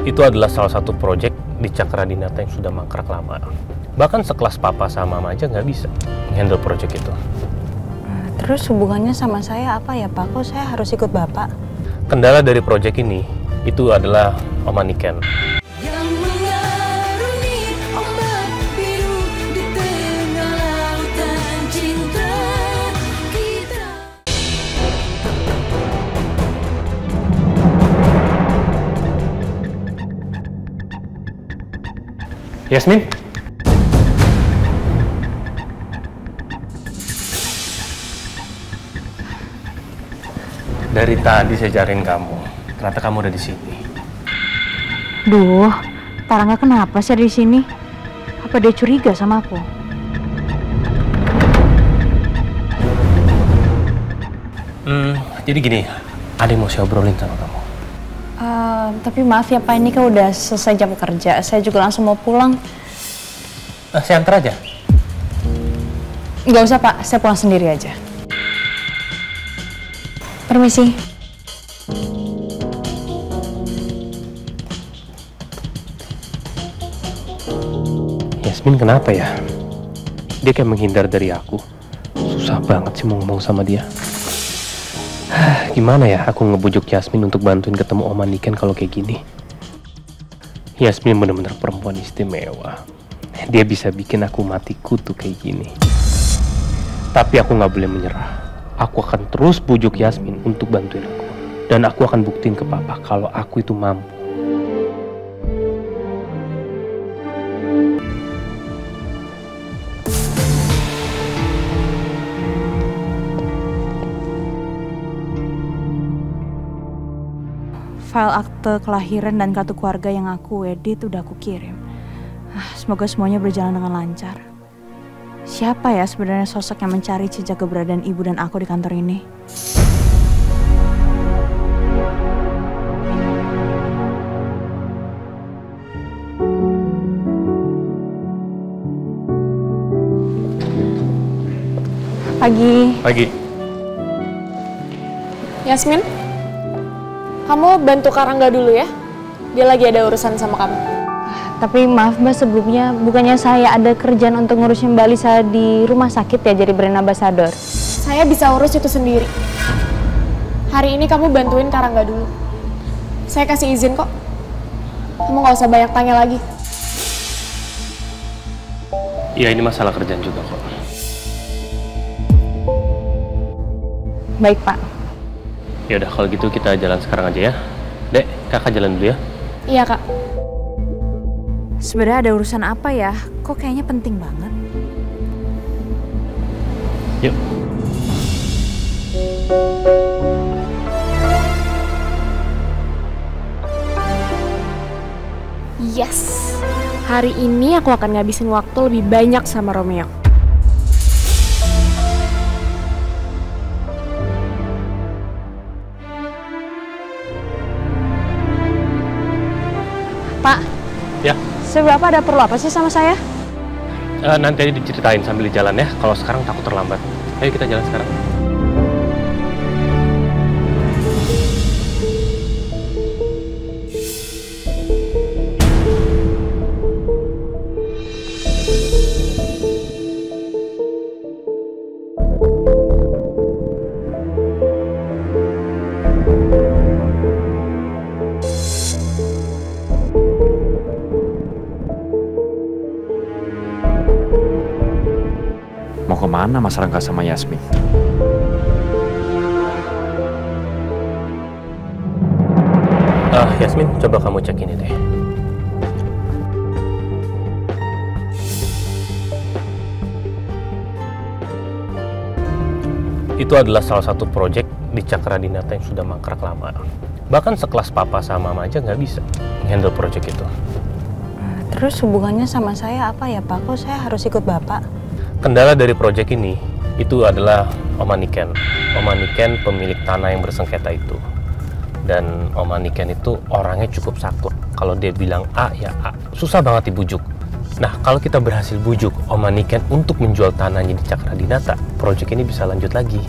Itu adalah salah satu proyek di Cakradinata yang sudah mangkrak lama. Bahkan sekelas papa sama mama aja nggak bisa handle proyek itu. Terus hubungannya sama saya apa ya Pak? Kok saya harus ikut Bapak? Kendala dari proyek ini itu adalah Oma Niken. Yasmin? Dari tadi saya cariin kamu. Ternyata kamu udah di sini. Duh, Tarangga kenapa sih di sini? Apa dia curiga sama aku? Jadi gini, ada yang mau saya obrolin sama kamu. Tapi maaf ya Pak, ini kan udah selesai jam kerja. Saya juga langsung mau pulang. Saya antar aja. Nggak usah Pak, saya pulang sendiri aja. Permisi. Yasmin kenapa ya? Dia kayak menghindar dari aku. Susah banget sih mau ngomong sama dia. Gimana ya aku ngebujuk Yasmin untuk bantuin ketemu Oma Niken kalau kayak gini? Yasmin benar-benar perempuan istimewa. Dia bisa bikin aku mati kutu kayak gini. Tapi aku nggak boleh menyerah. Aku akan terus bujuk Yasmin untuk bantuin aku. Dan aku akan buktiin ke papa kalau aku itu mampu. File akte kelahiran dan kartu keluarga yang aku edit udah aku kirim. Semoga semuanya berjalan dengan lancar. Siapa ya sebenarnya sosok yang mencari jejak keberadaan ibu dan aku di kantor ini? Pagi. Yasmin, kamu bantu Karangga dulu ya. Dia lagi ada urusan sama kamu. Tapi maaf Mbak, sebelumnya bukannya saya ada kerjaan untuk ngurusin Mbak Lisa di rumah sakit ya, jadi brand ambassador? Saya bisa urus itu sendiri. Hari ini kamu bantuin Karangga dulu. Saya kasih izin kok. Kamu nggak usah banyak tanya lagi. Iya, ini masalah kerjaan juga kok. Baik Pak. Ya udah kalau gitu kita jalan sekarang aja ya. Dek, kakak jalan dulu ya. Iya Kak. Sebenarnya ada urusan apa ya? Kok kayaknya penting banget. Yuk. Yes. Hari ini aku akan ngabisin waktu lebih banyak sama Romeo. Pak. Ya. Seberapa ada perlu apa sih sama saya? Nanti aja diceritain sambil di jalan ya. Kalau sekarang takut terlambat. Ayo kita jalan sekarang. Mau kemana Mas Rangga sama Yasmin? Yasmin, coba kamu cek ini deh. Itu adalah salah satu proyek di Cakradinata yang sudah mangkrak lama. Bahkan sekelas papa sama mama aja nggak bisa handle proyek itu. Terus hubungannya sama saya apa ya Pak? Kok saya harus ikut Bapak? Kendala dari proyek ini itu adalah Oma Niken. Oma Niken pemilik tanah yang bersengketa itu. Dan Oma Niken itu orangnya cukup sakut. Kalau dia bilang A ya A. Susah banget dibujuk. Nah, kalau kita berhasil bujuk Oma Niken untuk menjual tanahnya di Cakradinata, proyek ini bisa lanjut lagi.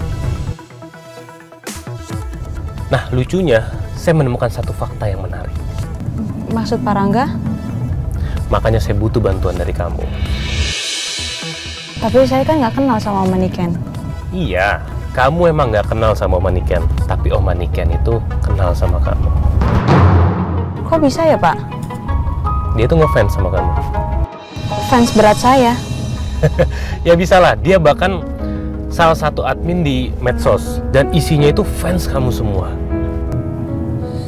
Nah, lucunya saya menemukan satu fakta yang menarik. Maksud Pak Rangga? Makanya saya butuh bantuan dari kamu. Tapi saya kan nggak kenal sama Om Maniken. Iya, kamu emang nggak kenal sama Om Maniken, tapi Om Maniken itu kenal sama kamu. Kok bisa ya, Pak? Dia tuh ngefans sama kamu. Fans berat saya. Ya bisa lah, dia bahkan salah satu admin di medsos dan isinya itu fans kamu semua.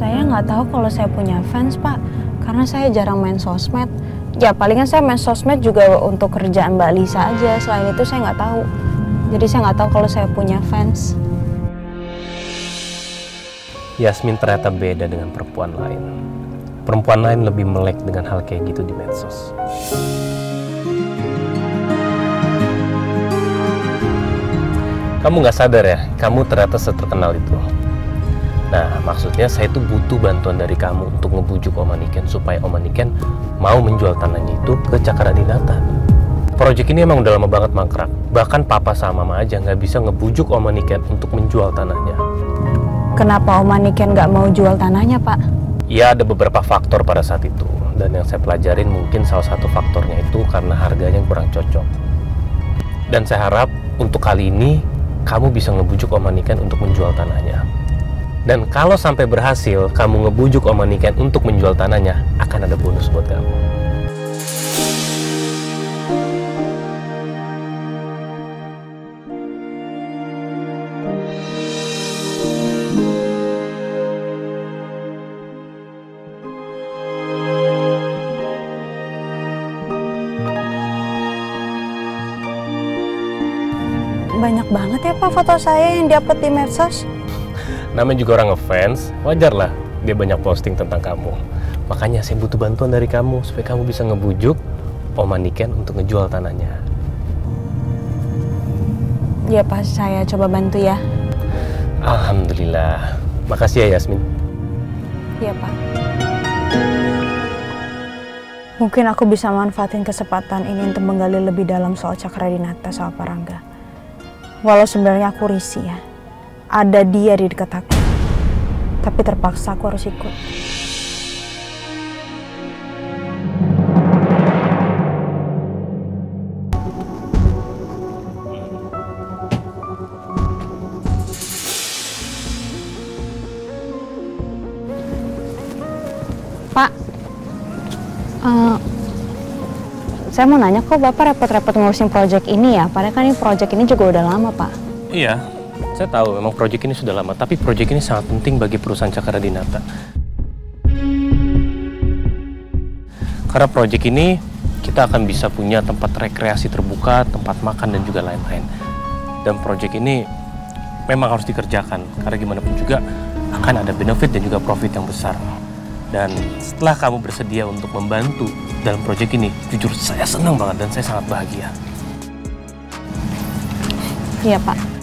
Saya nggak tahu kalau saya punya fans, Pak. Karena saya jarang main sosmed. Ya palingan saya main sosmed juga untuk kerjaan Mbak Lisa aja. Selain itu saya nggak tahu. Jadi saya nggak tahu kalau saya punya fans. Yasmin ternyata beda dengan perempuan lain. Perempuan lain lebih melek dengan hal kayak gitu di medsos. Kamu nggak sadar ya, kamu ternyata seterkenal itu. Nah, maksudnya saya tuh butuh bantuan dari kamu untuk ngebujuk Om Maniken supaya Om Maniken mau menjual tanahnya itu ke Cakradinata. Proyek ini emang udah lama banget mangkrak. Bahkan papa sama mama aja nggak bisa ngebujuk Om Maniken untuk menjual tanahnya. Kenapa Om Maniken nggak mau jual tanahnya, Pak? Ya, ada beberapa faktor pada saat itu. Dan yang saya pelajarin mungkin salah satu faktornya itu karena harganya kurang cocok. Dan saya harap untuk kali ini kamu bisa ngebujuk Om Maniken untuk menjual tanahnya. Dan kalau sampai berhasil kamu ngebujuk Om Maniken untuk menjual tanahnya, akan ada bonus buat kamu. Banyak banget ya, Pak, foto saya yang diupload di medsos. Namanya juga orang ngefans, wajar lah dia banyak posting tentang kamu. Makanya saya butuh bantuan dari kamu supaya kamu bisa ngebujuk Om Maniken untuk ngejual tanahnya. Ya, Pak, saya coba bantu ya. Alhamdulillah. Makasih ya Yasmin. Iya, Pak. Mungkin aku bisa manfaatin kesempatan ini untuk menggali lebih dalam soal Cakradinata sama Pak Rangga. Walau sebenarnya aku risih ya. Ada dia di dekat aku. Tapi terpaksa aku harus ikut. Pak, saya mau nanya kok Bapak repot-repot ngurusin proyek ini ya? Padahal kan ini proyek ini juga udah lama, Pak. Iya, saya tahu memang proyek ini sudah lama, tapi proyek ini sangat penting bagi perusahaan Cakradinata. Karena proyek ini kita akan bisa punya tempat rekreasi terbuka, tempat makan dan juga lain-lain. Dan proyek ini memang harus dikerjakan, karena gimana pun juga akan ada benefit dan juga profit yang besar. Dan setelah kamu bersedia untuk membantu dalam proyek ini, jujur saya senang banget dan saya sangat bahagia. Iya, Pak.